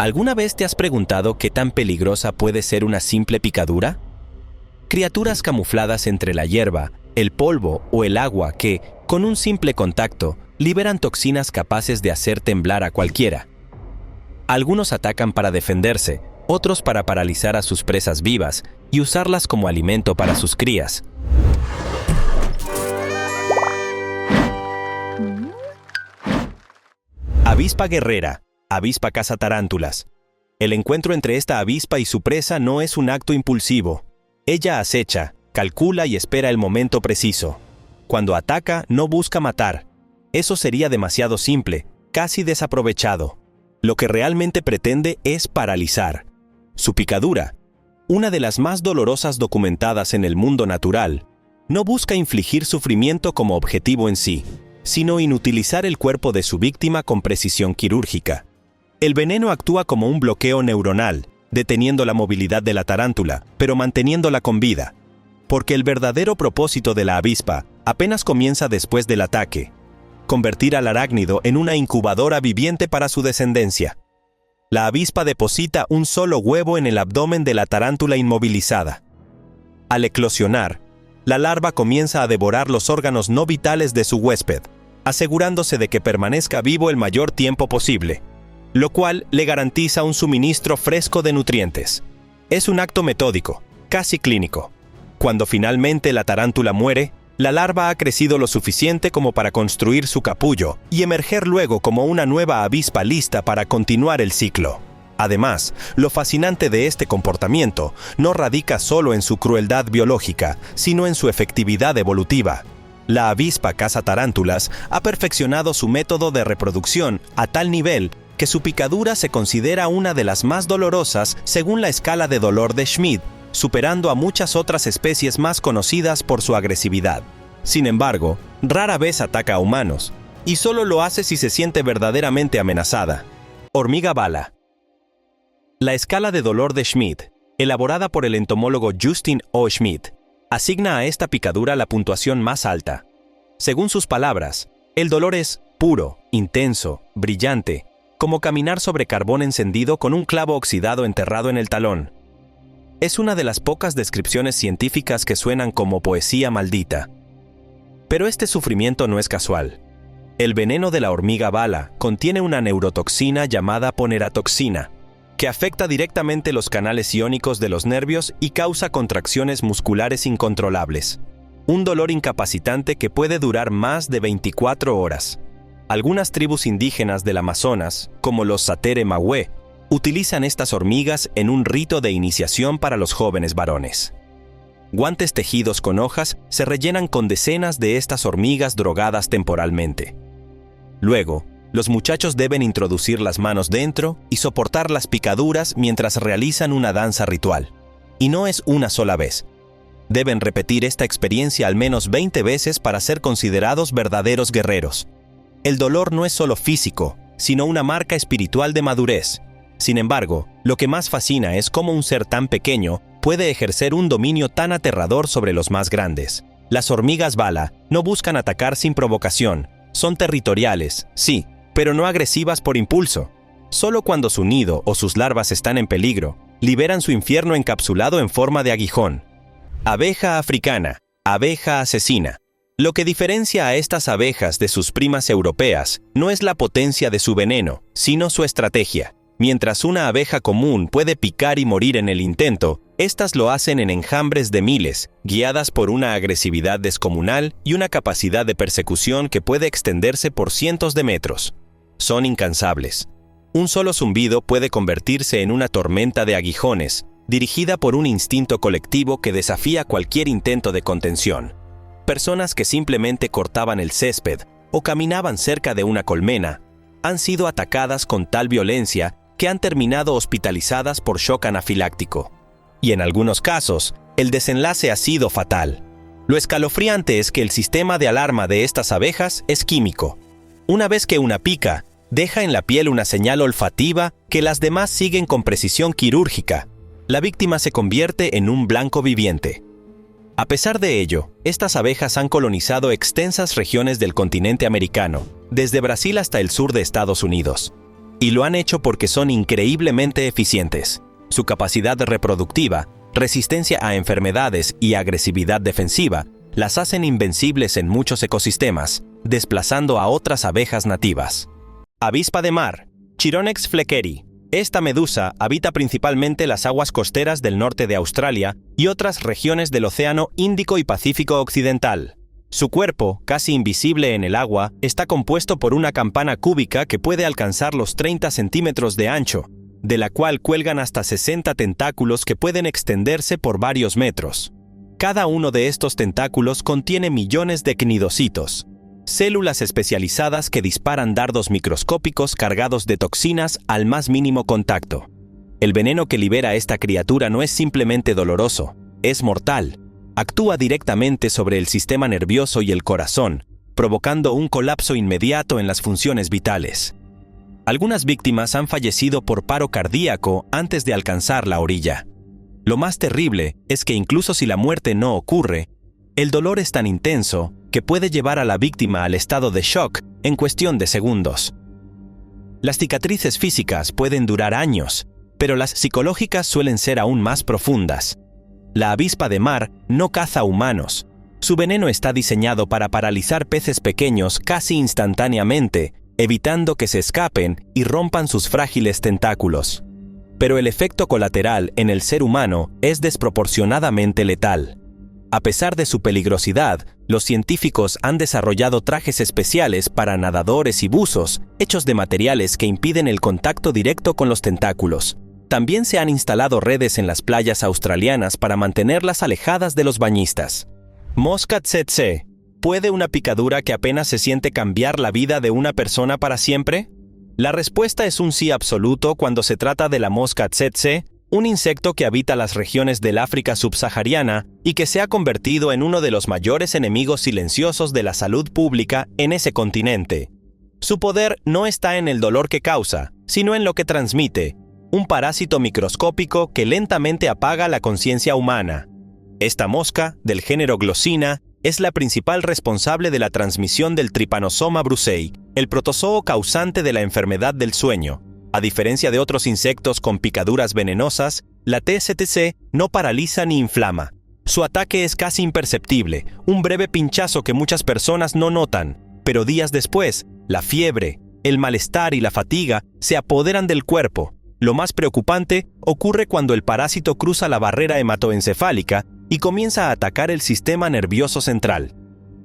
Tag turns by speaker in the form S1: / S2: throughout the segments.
S1: ¿Alguna vez te has preguntado qué tan peligrosa puede ser una simple picadura? Criaturas camufladas entre la hierba, el polvo o el agua que, con un simple contacto, liberan toxinas capaces de hacer temblar a cualquiera. Algunos atacan para defenderse, otros para paralizar a sus presas vivas y usarlas como alimento para sus crías. Avispa guerrera, avispa cazatarántulas. El encuentro entre esta avispa y su presa no es un acto impulsivo. Ella acecha, calcula y espera el momento preciso. Cuando ataca, no busca matar. Eso sería demasiado simple, casi desaprovechado. Lo que realmente pretende es paralizar. Su picadura, una de las más dolorosas documentadas en el mundo natural, no busca infligir sufrimiento como objetivo en sí, sino inutilizar el cuerpo de su víctima con precisión quirúrgica. El veneno actúa como un bloqueo neuronal, deteniendo la movilidad de la tarántula, pero manteniéndola con vida. Porque el verdadero propósito de la avispa apenas comienza después del ataque: convertir al arácnido en una incubadora viviente para su descendencia. La avispa deposita un solo huevo en el abdomen de la tarántula inmovilizada. Al eclosionar, la larva comienza a devorar los órganos no vitales de su huésped, asegurándose de que permanezca vivo el mayor tiempo posible, lo cual le garantiza un suministro fresco de nutrientes. Es un acto metódico, casi clínico. Cuando finalmente la tarántula muere, la larva ha crecido lo suficiente como para construir su capullo y emerger luego como una nueva avispa lista para continuar el ciclo. Además, lo fascinante de este comportamiento no radica solo en su crueldad biológica, sino en su efectividad evolutiva. La avispa cazatarántulas ha perfeccionado su método de reproducción a tal nivel que su picadura se considera una de las más dolorosas según la escala de dolor de Schmidt, superando a muchas otras especies más conocidas por su agresividad. Sin embargo, rara vez ataca a humanos, y solo lo hace si se siente verdaderamente amenazada. Hormiga bala. La escala de dolor de Schmidt, elaborada por el entomólogo Justin O. Schmidt, asigna a esta picadura la puntuación más alta. Según sus palabras, el dolor es puro, intenso, brillante, como caminar sobre carbón encendido con un clavo oxidado enterrado en el talón. Es una de las pocas descripciones científicas que suenan como poesía maldita. Pero este sufrimiento no es casual. El veneno de la hormiga bala contiene una neurotoxina llamada poneratoxina, que afecta directamente los canales iónicos de los nervios y causa contracciones musculares incontrolables. Un dolor incapacitante que puede durar más de 24 horas. Algunas tribus indígenas del Amazonas, como los Satere Mahué, utilizan estas hormigas en un rito de iniciación para los jóvenes varones. Guantes tejidos con hojas se rellenan con decenas de estas hormigas drogadas temporalmente. Luego, los muchachos deben introducir las manos dentro y soportar las picaduras mientras realizan una danza ritual. Y no es una sola vez. Deben repetir esta experiencia al menos 20 veces para ser considerados verdaderos guerreros. El dolor no es solo físico, sino una marca espiritual de madurez. Sin embargo, lo que más fascina es cómo un ser tan pequeño puede ejercer un dominio tan aterrador sobre los más grandes. Las hormigas bala no buscan atacar sin provocación. Son territoriales, sí, pero no agresivas por impulso. Solo cuando su nido o sus larvas están en peligro, liberan su infierno encapsulado en forma de aguijón. Abeja africana, abeja asesina. Lo que diferencia a estas abejas de sus primas europeas no es la potencia de su veneno, sino su estrategia. Mientras una abeja común puede picar y morir en el intento, estas lo hacen en enjambres de miles, guiadas por una agresividad descomunal y una capacidad de persecución que puede extenderse por cientos de metros. Son incansables. Un solo zumbido puede convertirse en una tormenta de aguijones, dirigida por un instinto colectivo que desafía cualquier intento de contención. Personas que simplemente cortaban el césped o caminaban cerca de una colmena han sido atacadas con tal violencia que han terminado hospitalizadas por shock anafiláctico. Y en algunos casos, el desenlace ha sido fatal. Lo escalofriante es que el sistema de alarma de estas abejas es químico. Una vez que una pica, deja en la piel una señal olfativa que las demás siguen con precisión quirúrgica. La víctima se convierte en un blanco viviente. A pesar de ello, estas abejas han colonizado extensas regiones del continente americano, desde Brasil hasta el sur de Estados Unidos. Y lo han hecho porque son increíblemente eficientes. Su capacidad reproductiva, resistencia a enfermedades y agresividad defensiva las hacen invencibles en muchos ecosistemas, desplazando a otras abejas nativas. Avispa de mar, Chironex fleckeri. Esta medusa habita principalmente las aguas costeras del norte de Australia y otras regiones del Océano Índico y Pacífico Occidental. Su cuerpo, casi invisible en el agua, está compuesto por una campana cúbica que puede alcanzar los 30 centímetros de ancho, de la cual cuelgan hasta 60 tentáculos que pueden extenderse por varios metros. Cada uno de estos tentáculos contiene millones de cnidocitos, células especializadas que disparan dardos microscópicos cargados de toxinas al más mínimo contacto. El veneno que libera esta criatura no es simplemente doloroso, es mortal. Actúa directamente sobre el sistema nervioso y el corazón, provocando un colapso inmediato en las funciones vitales. Algunas víctimas han fallecido por paro cardíaco antes de alcanzar la orilla. Lo más terrible es que incluso si la muerte no ocurre, el dolor es tan intenso que puede llevar a la víctima al estado de shock en cuestión de segundos. Las cicatrices físicas pueden durar años, pero las psicológicas suelen ser aún más profundas. La avispa de mar no caza humanos. Su veneno está diseñado para paralizar peces pequeños casi instantáneamente, evitando que se escapen y rompan sus frágiles tentáculos. Pero el efecto colateral en el ser humano es desproporcionadamente letal. A pesar de su peligrosidad, los científicos han desarrollado trajes especiales para nadadores y buzos, hechos de materiales que impiden el contacto directo con los tentáculos. También se han instalado redes en las playas australianas para mantenerlas alejadas de los bañistas. Mosca tsetse. ¿Puede una picadura que apenas se siente cambiar la vida de una persona para siempre? La respuesta es un sí absoluto cuando se trata de la mosca tsetse, un insecto que habita las regiones del África subsahariana y que se ha convertido en uno de los mayores enemigos silenciosos de la salud pública en ese continente. Su poder no está en el dolor que causa, sino en lo que transmite, un parásito microscópico que lentamente apaga la conciencia humana. Esta mosca, del género Glossina, es la principal responsable de la transmisión del Trypanosoma brucei, el protozoo causante de la enfermedad del sueño. A diferencia de otros insectos con picaduras venenosas, la TSTC no paraliza ni inflama. Su ataque es casi imperceptible, un breve pinchazo que muchas personas no notan, pero días después, la fiebre, el malestar y la fatiga se apoderan del cuerpo. Lo más preocupante ocurre cuando el parásito cruza la barrera hematoencefálica y comienza a atacar el sistema nervioso central.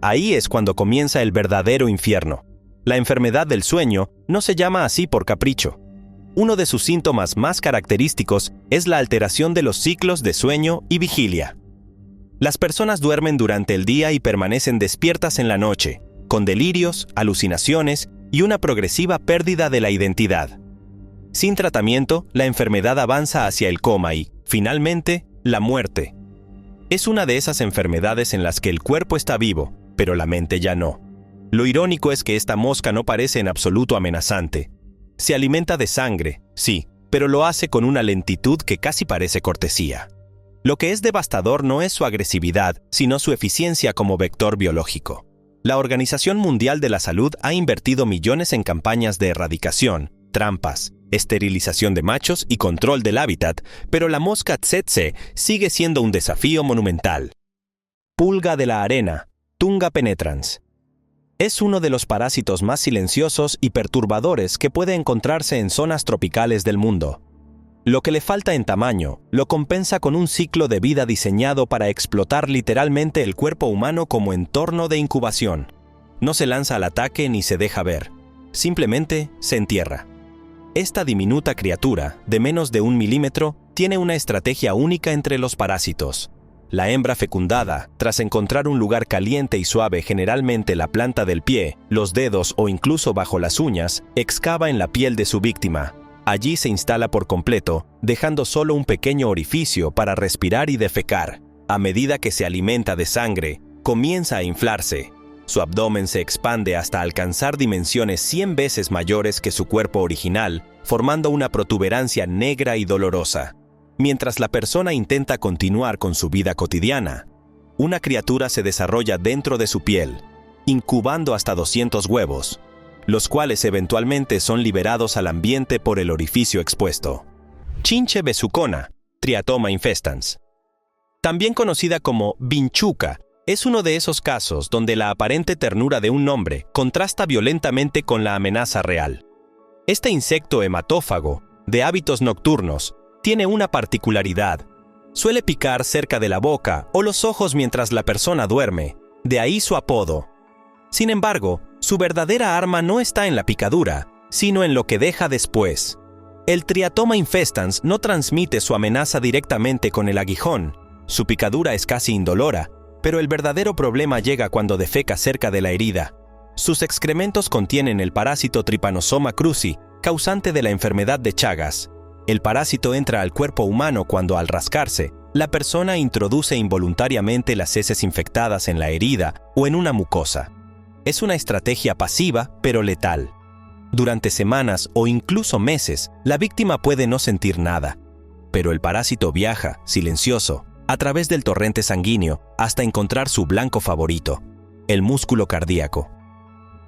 S1: Ahí es cuando comienza el verdadero infierno. La enfermedad del sueño no se llama así por capricho. Uno de sus síntomas más característicos es la alteración de los ciclos de sueño y vigilia. Las personas duermen durante el día y permanecen despiertas en la noche, con delirios, alucinaciones y una progresiva pérdida de la identidad. Sin tratamiento, la enfermedad avanza hacia el coma y, finalmente, la muerte. Es una de esas enfermedades en las que el cuerpo está vivo, pero la mente ya no. Lo irónico es que esta mosca no parece en absoluto amenazante. Se alimenta de sangre, sí, pero lo hace con una lentitud que casi parece cortesía. Lo que es devastador no es su agresividad, sino su eficiencia como vector biológico. La Organización Mundial de la Salud ha invertido millones en campañas de erradicación, trampas, esterilización de machos y control del hábitat, pero la mosca tsetse sigue siendo un desafío monumental. Pulga de la arena, Tunga penetrans. Es uno de los parásitos más silenciosos y perturbadores que puede encontrarse en zonas tropicales del mundo. Lo que le falta en tamaño, lo compensa con un ciclo de vida diseñado para explotar literalmente el cuerpo humano como entorno de incubación. No se lanza al ataque ni se deja ver. Simplemente se entierra. Esta diminuta criatura, de menos de 1 milímetro, tiene una estrategia única entre los parásitos. La hembra fecundada, tras encontrar un lugar caliente y suave, generalmente la planta del pie, los dedos o incluso bajo las uñas, excava en la piel de su víctima. Allí se instala por completo, dejando solo un pequeño orificio para respirar y defecar. A medida que se alimenta de sangre, comienza a inflarse. Su abdomen se expande hasta alcanzar dimensiones 100 veces mayores que su cuerpo original, formando una protuberancia negra y dolorosa. Mientras la persona intenta continuar con su vida cotidiana, una criatura se desarrolla dentro de su piel, incubando hasta 200 huevos. los cuales eventualmente son liberados al ambiente por el orificio expuesto. Chinche besucona, Triatoma infestans. También conocida como vinchuca, es uno de esos casos donde la aparente ternura de un nombre contrasta violentamente con la amenaza real. Este insecto hematófago, de hábitos nocturnos, tiene una particularidad. Suele picar cerca de la boca o los ojos mientras la persona duerme, de ahí su apodo. Sin embargo, su verdadera arma no está en la picadura, sino en lo que deja después. El Triatoma infestans no transmite su amenaza directamente con el aguijón. Su picadura es casi indolora, pero el verdadero problema llega cuando defeca cerca de la herida. Sus excrementos contienen el parásito Trypanosoma cruzi, causante de la enfermedad de Chagas. El parásito entra al cuerpo humano cuando, al rascarse, la persona introduce involuntariamente las heces infectadas en la herida o en una mucosa. Es una estrategia pasiva, pero letal. Durante semanas o incluso meses, la víctima puede no sentir nada, pero el parásito viaja, silencioso, a través del torrente sanguíneo hasta encontrar su blanco favorito, el músculo cardíaco.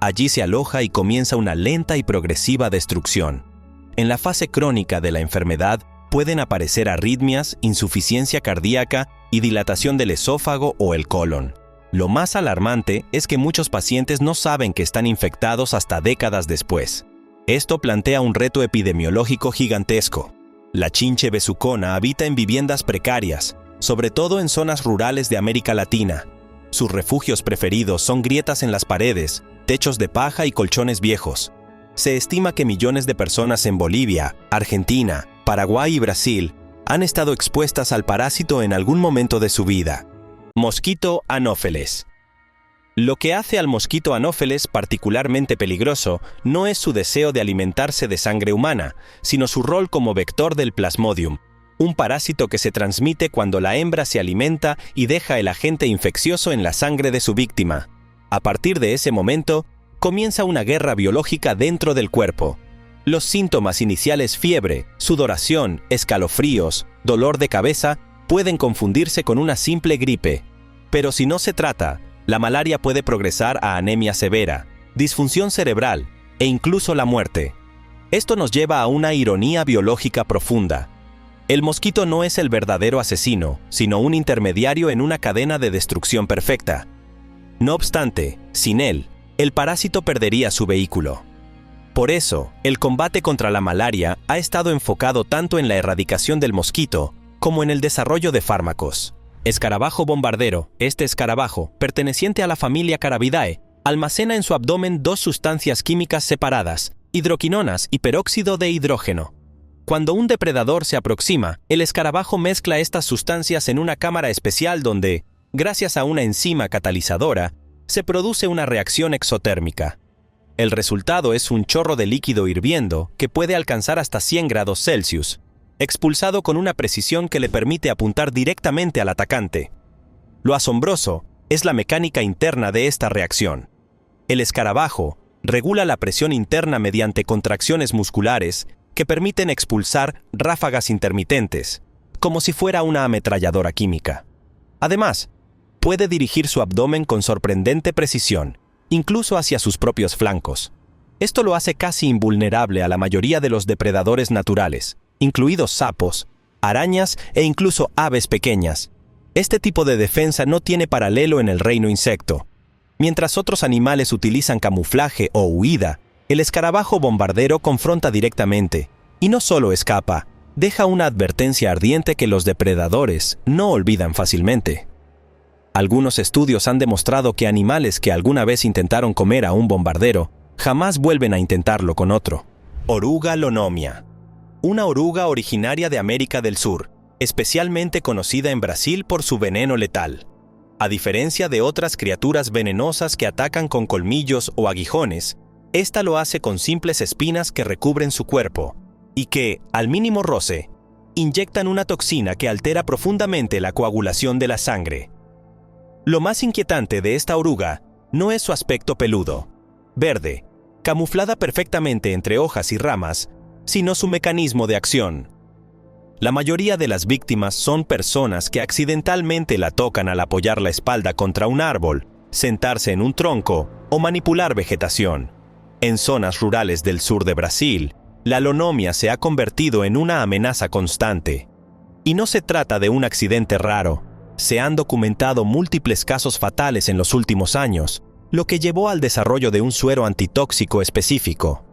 S1: Allí se aloja y comienza una lenta y progresiva destrucción. En la fase crónica de la enfermedad pueden aparecer arritmias, insuficiencia cardíaca y dilatación del esófago o el colon. Lo más alarmante es que muchos pacientes no saben que están infectados hasta décadas después. Esto plantea un reto epidemiológico gigantesco. La chinche besucona habita en viviendas precarias, sobre todo en zonas rurales de América Latina. Sus refugios preferidos son grietas en las paredes, techos de paja y colchones viejos. Se estima que millones de personas en Bolivia, Argentina, Paraguay y Brasil han estado expuestas al parásito en algún momento de su vida. Mosquito Anófeles. Lo que hace al mosquito Anófeles particularmente peligroso no es su deseo de alimentarse de sangre humana, sino su rol como vector del Plasmodium, un parásito que se transmite cuando la hembra se alimenta y deja el agente infeccioso en la sangre de su víctima. A partir de ese momento, comienza una guerra biológica dentro del cuerpo. Los síntomas iniciales fiebre, sudoración, escalofríos, dolor de cabeza pueden confundirse con una simple gripe. Pero si no se trata, la malaria puede progresar a anemia severa, disfunción cerebral e incluso la muerte. Esto nos lleva a una ironía biológica profunda. El mosquito no es el verdadero asesino, sino un intermediario en una cadena de destrucción perfecta. No obstante, sin él, el parásito perdería su vehículo. Por eso, el combate contra la malaria ha estado enfocado tanto en la erradicación del mosquito como en el desarrollo de fármacos. Escarabajo bombardero, este escarabajo, perteneciente a la familia Carabidae, almacena en su abdomen dos sustancias químicas separadas, hidroquinonas y peróxido de hidrógeno. Cuando un depredador se aproxima, el escarabajo mezcla estas sustancias en una cámara especial donde, gracias a una enzima catalizadora, se produce una reacción exotérmica. El resultado es un chorro de líquido hirviendo que puede alcanzar hasta 100 grados Celsius, expulsado con una precisión que le permite apuntar directamente al atacante. Lo asombroso es la mecánica interna de esta reacción. El escarabajo regula la presión interna mediante contracciones musculares que permiten expulsar ráfagas intermitentes, como si fuera una ametralladora química. Además, puede dirigir su abdomen con sorprendente precisión, incluso hacia sus propios flancos. Esto lo hace casi invulnerable a la mayoría de los depredadores naturales, incluidos sapos, arañas e incluso aves pequeñas. Este tipo de defensa no tiene paralelo en el reino insecto. Mientras otros animales utilizan camuflaje o huida, el escarabajo bombardero confronta directamente, y no solo escapa, deja una advertencia ardiente que los depredadores no olvidan fácilmente. Algunos estudios han demostrado que animales que alguna vez intentaron comer a un bombardero jamás vuelven a intentarlo con otro. Oruga lonomia. Una oruga originaria de América del Sur, especialmente conocida en Brasil por su veneno letal. A diferencia de otras criaturas venenosas que atacan con colmillos o aguijones, esta lo hace con simples espinas que recubren su cuerpo y que, al mínimo roce, inyectan una toxina que altera profundamente la coagulación de la sangre. Lo más inquietante de esta oruga no es su aspecto peludo, verde, camuflada perfectamente entre hojas y ramas, sino su mecanismo de acción. La mayoría de las víctimas son personas que accidentalmente la tocan al apoyar la espalda contra un árbol, sentarse en un tronco o manipular vegetación. En zonas rurales del sur de Brasil, la lonomia se ha convertido en una amenaza constante. Y no se trata de un accidente raro. Se han documentado múltiples casos fatales en los últimos años, lo que llevó al desarrollo de un suero antitóxico específico.